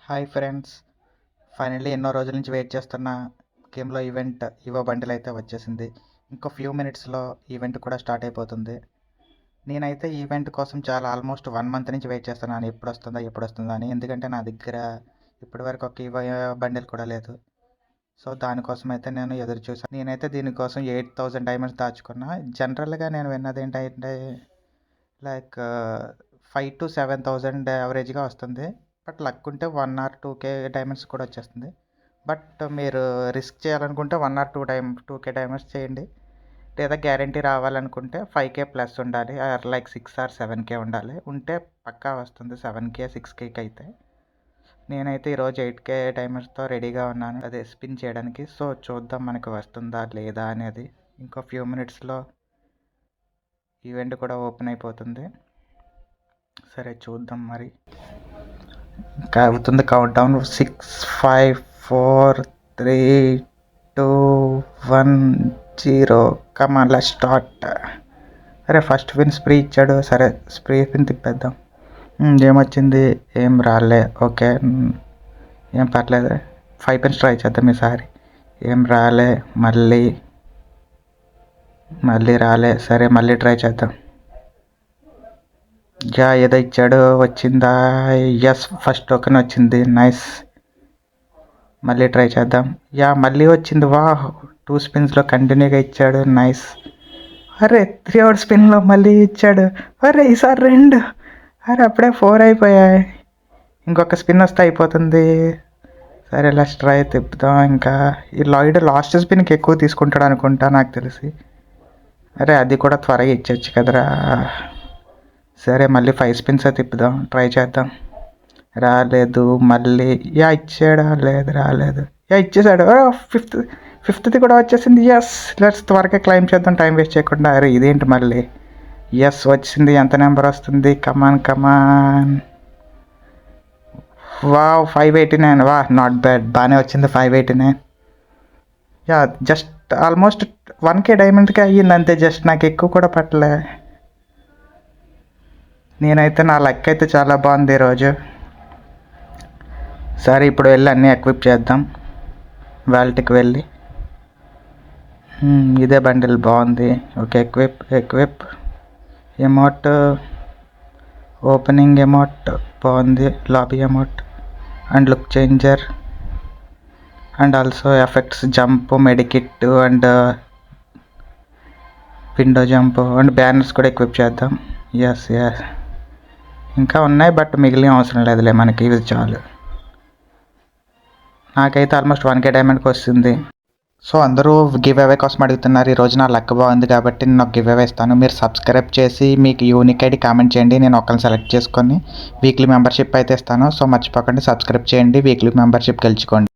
Hi friends, finally ఎన్నో రోజుల నుంచి వెయిట్ చేస్తున్న గేమ్లో ఈవెంట్ ఇవో బండిల్ అయితే వచ్చేసింది. ఇంకో ఫ్యూ మినిట్స్లో ఈవెంట్ కూడా స్టార్ట్ అయిపోతుంది. నేనైతే ఈవెంట్ కోసం చాలా ఆల్మోస్ట్ 1 మంత్ నుంచి వెయిట్ చేస్తున్నాను, ఎప్పుడు వస్తుందా అని. ఎందుకంటే నా దగ్గర ఇప్పటివరకు ఒక ఇవో బండిల్ కూడా లేదు. సో దానికోసం అయితే నేను ఎదురు చూసాను. నేనైతే దీనికోసం 8000 డైమండ్స్ దాచుకున్నా. జనరల్గా నేను విన్నది ఏంటంటే లైక్ 5 to 7,000 యావరేజ్గా వస్తుంది. బట్ లక్ ఉంటే 1 or 2K డైమండ్స్ కూడా వచ్చేస్తుంది. బట్ మీరు రిస్క్ చేయాలనుకుంటే 1 or 2K డైమండ్స్ చేయండి. లేదా గ్యారంటీ రావాలనుకుంటే 5K ప్లస్ ఉండాలి, లైక్ 6 or 7K ఉండాలి. ఉంటే పక్కా వస్తుంది 7K 6Kకి అయితే. నేనైతే ఈరోజు 8K డైమండ్స్తో రెడీగా ఉన్నాను, అదే స్పిన్ చేయడానికి. సో చూద్దాం మనకు వస్తుందా లేదా అనేది. ఇంకో ఫ్యూ మినిట్స్లో ఈవెంట్ కూడా ఓపెన్ అయిపోతుంది. సరే చూద్దాం మరి. ఇంకా అవుతుంది count down. 6, 5, 4, 3, 2, 1, 0. Come on let's start. అరే ఫస్ట్ పిన్ స్ప్రీ ఇచ్చాడు. సరే స్ప్రీ పిన్ తిప్పేద్దాం. ఏమొచ్చింది? ఏం రాలే. ఓకే, ఏం పర్లేదు. 5 పిన్స్ ట్రై చేద్దాం ఈసారి. ఏం రాలే. మళ్ళీ రాలే. సరే మళ్ళీ ట్రై చేద్దాం. ఏదో ఇచ్చాడు. వచ్చిందా? ఎస్, ఫస్ట్ టోకెన్ వచ్చింది. నైస్. మళ్ళీ ట్రై చేద్దాం. మళ్ళీ వచ్చింది. 2 స్పిన్స్లో కంటిన్యూగా ఇచ్చాడు. నైస్. అరే 3rd స్పిన్లో మళ్ళీ ఇచ్చాడు. అరే ఈసారి 2. అరే అప్పుడే 4 అయిపోయాయి. ఇంకొక స్పిన్ వస్తే అయిపోతుంది. సరే లాస్ట్ ట్రై తిప్పుదాం. ఇంకా ఈ లాయిడ్ లాస్ట్ స్పిన్కి ఎక్కువ తీసుకుంటాడు అనుకుంటా నాకు తెలిసి. అరే అది కూడా త్వరగా ఇచ్చచ్చు కదరా. సరే మళ్ళీ 5 స్పిన్స్ తిప్పుదాం, ట్రై చేద్దాం. రాలేదు. మళ్ళీ ఇచ్చాడా? లేదు, రాలేదు. ఇచ్చేసాడు. ఫిఫ్త్ది కూడా వచ్చేసింది. ఎస్, లెట్స్ త్వరగా క్లైమ్ చేద్దాం టైం వేస్ట్ చేయకుండా. అరే ఇదేంటి మళ్ళీ? ఎస్ వచ్చింది. ఎంత నెంబర్ వస్తుంది? కమాన్. 589. నాట్ బ్యాడ్, బాగానే వచ్చింది. 589. జస్ట్ ఆల్మోస్ట్ 1K డైమండ్కి అయ్యింది అంతే. జస్ట్ నాకు ఎక్కువ కూడా పట్టలే. నేనైతే నా లక్ అయితే చాలా బాగుంది ఈరోజు. సరే ఇప్పుడు వెళ్ళి అన్నీ ఎక్విప్ చేద్దాం. వ్యాలెట్కి వెళ్ళి ఇదే బండిల్ బాగుంది. Okay, equip emote, opening emote బాగుంది. Lobby emote and look changer and also effects, jump, medkit and window jump and banners కూడా ఎక్విప్ చేద్దాం. ఎస్ ఇంకా ఉన్నాయి, బట్ మిగిలిన అవసరం లేదులే మనకి, ఇవి చాలు. నాకైతే ఆల్మోస్ట్ 1K డైమండ్కి వస్తుంది. సో అందరూ గివ్ అవే కోసం అడుగుతున్నారు. ఈరోజు నా లక్ బాగుంది కాబట్టి నేను ఒక గివ్ అవే ఇస్తాను. మీరు సబ్స్క్రైబ్ చేసి మీకు యూనిక్ ఐడి కామెంట్ చేయండి. నేను ఒకరిని సెలెక్ట్ చేసుకొని వీక్లీ మెంబర్షిప్ అయితే ఇస్తాను. సో మర్చిపోకండి, సబ్స్క్రైబ్ చేయండి, వీక్లీ మెంబర్షిప్ గెలుచుకోండి.